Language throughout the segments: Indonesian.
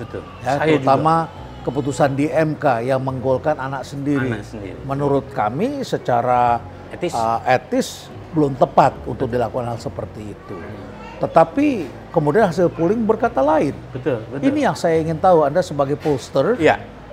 Betul. Ya, terutama keputusan di MK yang menggolkan anak sendiri. Menurut kami secara etis belum tepat untuk dilakukan hal seperti itu. Tetapi kemudian hasil polling berkata lain. Betul. Ini yang saya ingin tahu, Anda sebagai pollster,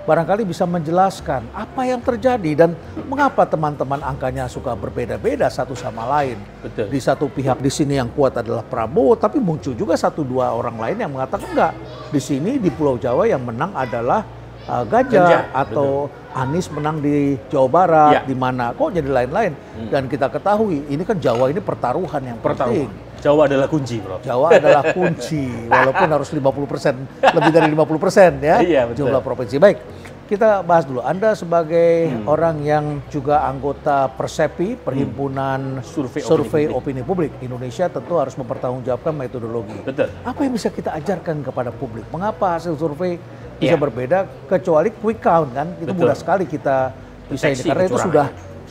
barangkali bisa menjelaskan apa yang terjadi dan mengapa teman-teman angkanya suka berbeda-beda satu sama lain. Betul. Di satu pihak di sini yang kuat adalah Prabowo, tapi muncul juga 1-2 orang lain yang mengatakan enggak. Di sini di Pulau Jawa yang menang adalah Ganjar atau Anies menang di Jawa Barat, di mana kok jadi lain-lain. Dan kita ketahui ini kan Jawa ini pertaruhan yang penting. Jawa adalah kunci, Bro. Jawa adalah kunci, walaupun harus 50%, lebih dari 50% ya, jumlah provinsi. Baik, kita bahas dulu. Anda sebagai orang yang juga anggota Persepi, Perhimpunan Survei Opini Publik Indonesia, tentu harus mempertanggungjawabkan metodologi. Betul. Apa yang bisa kita ajarkan kepada publik? Mengapa hasil survei bisa berbeda, kecuali quick count kan? Itu mudah sekali kita bisa ini, karena itu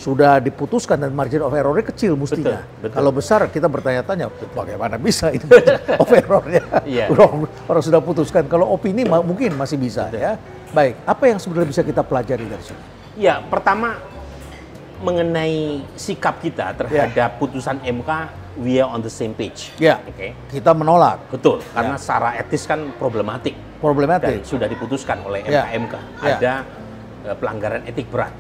sudah diputuskan dan margin of error-nya kecil mestinya. Kalau besar kita bertanya-tanya bagaimana bisa itu of error-nya. Orang sudah putuskan. Kalau opini mungkin masih bisa ya. Baik, apa yang sebenarnya bisa kita pelajari dari sini? Ya, pertama mengenai sikap kita terhadap putusan MK, we are on the same page. Kita menolak. Betul, karena secara etis kan problematik. Dan sudah diputuskan oleh MK. Ada pelanggaran etik berat.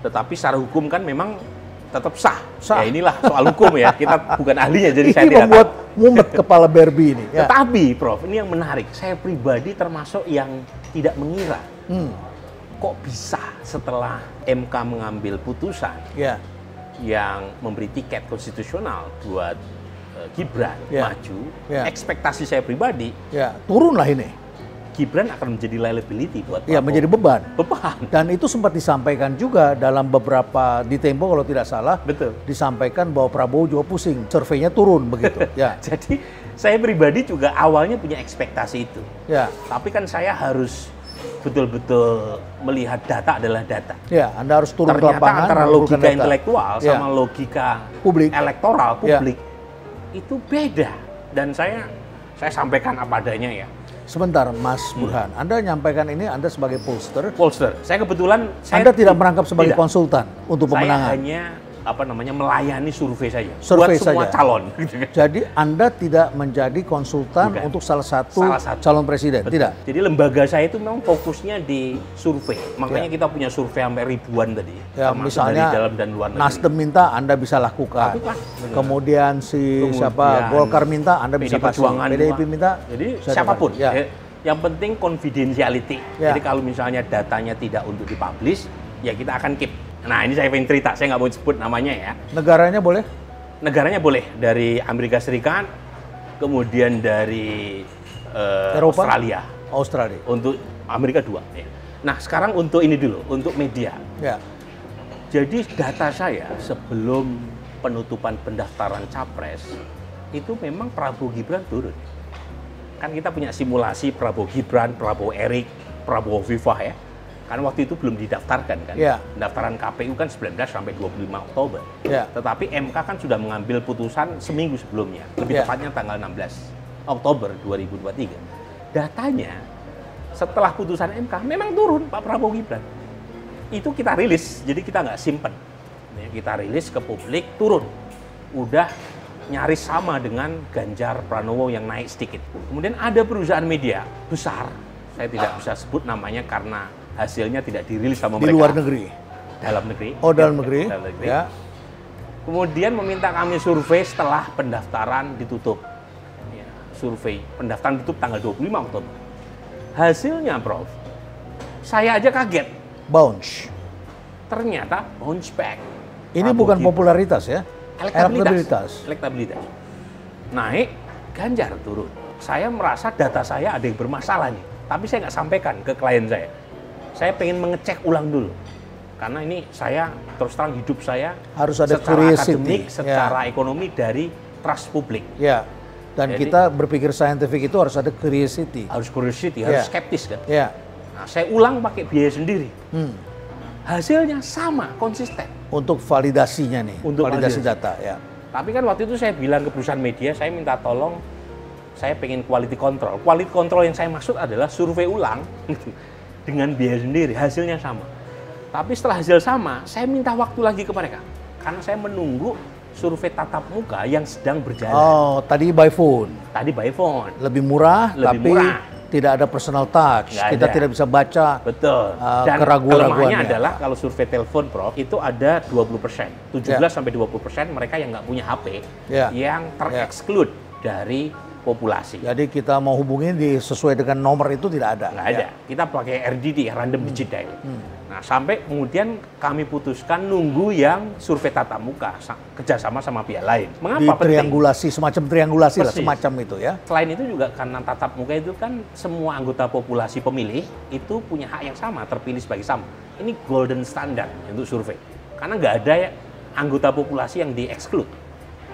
Tetapi secara hukum kan memang tetap sah. Ya inilah soal hukum ya, kita bukan ahlinya jadi saya tidak membuat mumet kepala Barbie ini. Tetapi Prof, ini yang menarik. Saya pribadi termasuk yang tidak mengira. Kok bisa setelah MK mengambil putusan yang memberi tiket konstitusional buat Gibran maju, ekspektasi saya pribadi turunlah ini. Gibran akan menjadi liability buat Prabowo. Menjadi beban. Beban. Dan itu sempat disampaikan juga dalam beberapa di Tempo kalau tidak salah. Disampaikan bahwa Prabowo juga pusing, surveinya turun begitu. Jadi saya pribadi juga awalnya punya ekspektasi itu. Tapi kan saya harus betul-betul melihat data adalah data. Anda harus turun ke lapangan. Ternyata antara logika intelektual sama logika elektoral publik itu beda. Dan saya sampaikan apa adanya ya. Sebentar, Mas Burhan. Anda nyampaikan ini Anda sebagai pollster. Saya kebetulan Anda tidak merangkap sebagai konsultan untuk pemenangan. Saya hanya melayani survei saja. Survei buat semua saja. calon. Jadi Anda tidak menjadi konsultan untuk salah satu calon presiden, tidak? Jadi lembaga saya itu memang fokusnya di survei. Makanya kita punya survei sampai ribuan tadi. Misalnya dari dalam dan luar negeri. Nasdem minta Anda bisa lakukan. Kemudian Golkar minta Anda bisa kasih. PDIP minta. Jadi siapapun. Yang penting confidentiality. Jadi kalau misalnya datanya tidak untuk dipublish, ya kita akan keep. Nah ini saya pengen cerita, saya nggak mau sebut namanya ya. Negaranya boleh? Negaranya boleh, dari Amerika Serikat, kemudian dari Australia. Untuk Amerika 2. Ya. Nah sekarang untuk ini dulu, untuk media. Jadi data saya sebelum penutupan pendaftaran Capres, itu memang Prabowo Gibran turun. Kan kita punya simulasi Prabowo Gibran, Prabowo Erik, Prabowo Viva ya. Karena waktu itu belum didaftarkan kan. Pendaftaran KPU kan 19 sampai 25 Oktober. Tetapi MK kan sudah mengambil putusan seminggu sebelumnya. Lebih tepatnya tanggal 16 Oktober 2023. Datanya setelah putusan MK memang turun Pak Prabowo Gibran. Itu kita rilis, jadi kita nggak simpen. Kita rilis ke publik, turun. Udah nyaris sama dengan Ganjar Pranowo yang naik sedikit. Kemudian ada perusahaan media besar, saya tidak bisa sebut namanya karena hasilnya tidak dirilis sama mereka. Di luar negeri? Dalam negeri. Oh, dalam negeri. Kemudian meminta kami survei setelah pendaftaran ditutup. Survei pendaftaran ditutup tanggal 25 Oktober. Hasilnya, Prof, saya aja kaget. Bounce. Ternyata bounce back. Ini bukan popularitas ya? Elektabilitas. Naik, Ganjar turun. Saya merasa data saya ada yang bermasalah nih. Tapi saya nggak sampaikan ke klien saya. Saya pengen mengecek ulang dulu. Karena ini saya terus terang hidup saya harus ada secara akademik, secara ekonomi dari trust publik. Dan jadi, kita berpikir saintifik itu harus ada curiosity. Harus skeptis kan. Nah, saya ulang pakai biaya sendiri. Hasilnya sama, konsisten. Untuk validasinya nih, untuk validasi data Tapi kan waktu itu saya bilang ke perusahaan media, saya minta tolong saya pengen quality control. Quality control yang saya maksud adalah survei ulang dengan biaya sendiri, hasilnya sama. Tapi setelah hasil sama, saya minta waktu lagi ke mereka. Karena saya menunggu survei tatap muka yang sedang berjalan. Oh, tadi by phone. Tadi by phone. Lebih murah, tapi tidak ada personal touch. Kita tidak bisa baca. Betul. Dan kelemahannya adalah kalau survei telepon, Prof, itu ada 20%. 17-20% mereka yang nggak punya HP yang terexclude dari populasi. Jadi kita mau hubungin sesuai dengan nomor itu tidak ada? Nggak ada. Kita pakai RDD, Random Digit Dial. Nah, sampai kemudian kami putuskan nunggu yang survei tatap muka kerjasama sama pihak lain. Mengapa penting? Triangulasi, semacam triangulasi lah, semacam itu ya. Selain itu juga karena tatap muka itu kan semua anggota populasi pemilih itu punya hak yang sama, terpilih sebagai sama. Ini golden standard untuk survei. Karena nggak ada anggota populasi yang di-exclude.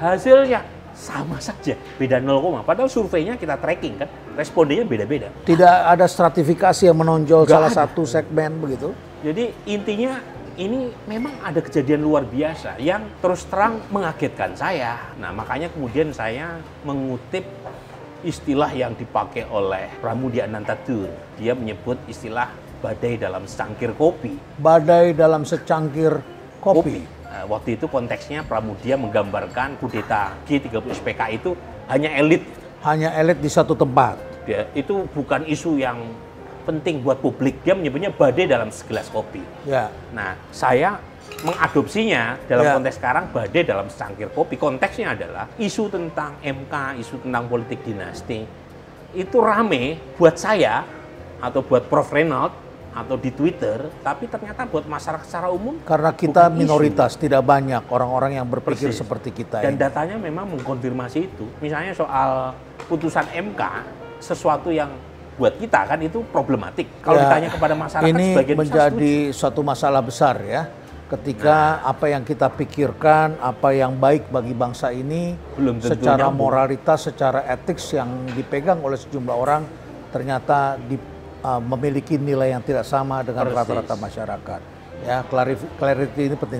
Hasilnya sama saja, beda 0, padahal surveinya kita tracking kan, respondennya beda-beda. Tidak ada stratifikasi yang menonjol salah satu segmen begitu? Jadi intinya ini memang ada kejadian luar biasa yang terus terang mengagetkan saya. Nah, makanya kemudian saya mengutip istilah yang dipakai oleh Pramudia Anantatur. Dia menyebut istilah badai dalam secangkir kopi. Badai dalam secangkir kopi. Waktu itu konteksnya Pramudia menggambarkan kudeta G30 SPK itu hanya elit. Hanya elit di satu tempat. Itu bukan isu yang penting buat publik. Dia menyebutnya badai dalam segelas kopi. Ya. Nah, saya mengadopsinya dalam konteks sekarang badai dalam secangkir kopi. Konteksnya adalah isu tentang MK, isu tentang politik dinasti. Itu rame buat saya atau buat Prof. Reynald atau di Twitter, tapi ternyata buat masyarakat secara umum karena kita minoritas, tidak banyak orang-orang yang berpikir seperti kita. Dan datanya memang mengkonfirmasi itu. Misalnya soal putusan MK, sesuatu yang buat kita kan itu problematik. Kalau ditanya kepada masyarakat, ini menjadi suatu masalah besar ya. Ketika apa yang kita pikirkan, apa yang baik bagi bangsa ini, secara moralitas, secara etik yang dipegang oleh sejumlah orang, ternyata memiliki nilai yang tidak sama dengan rata-rata masyarakat. Ya, clarity ini penting.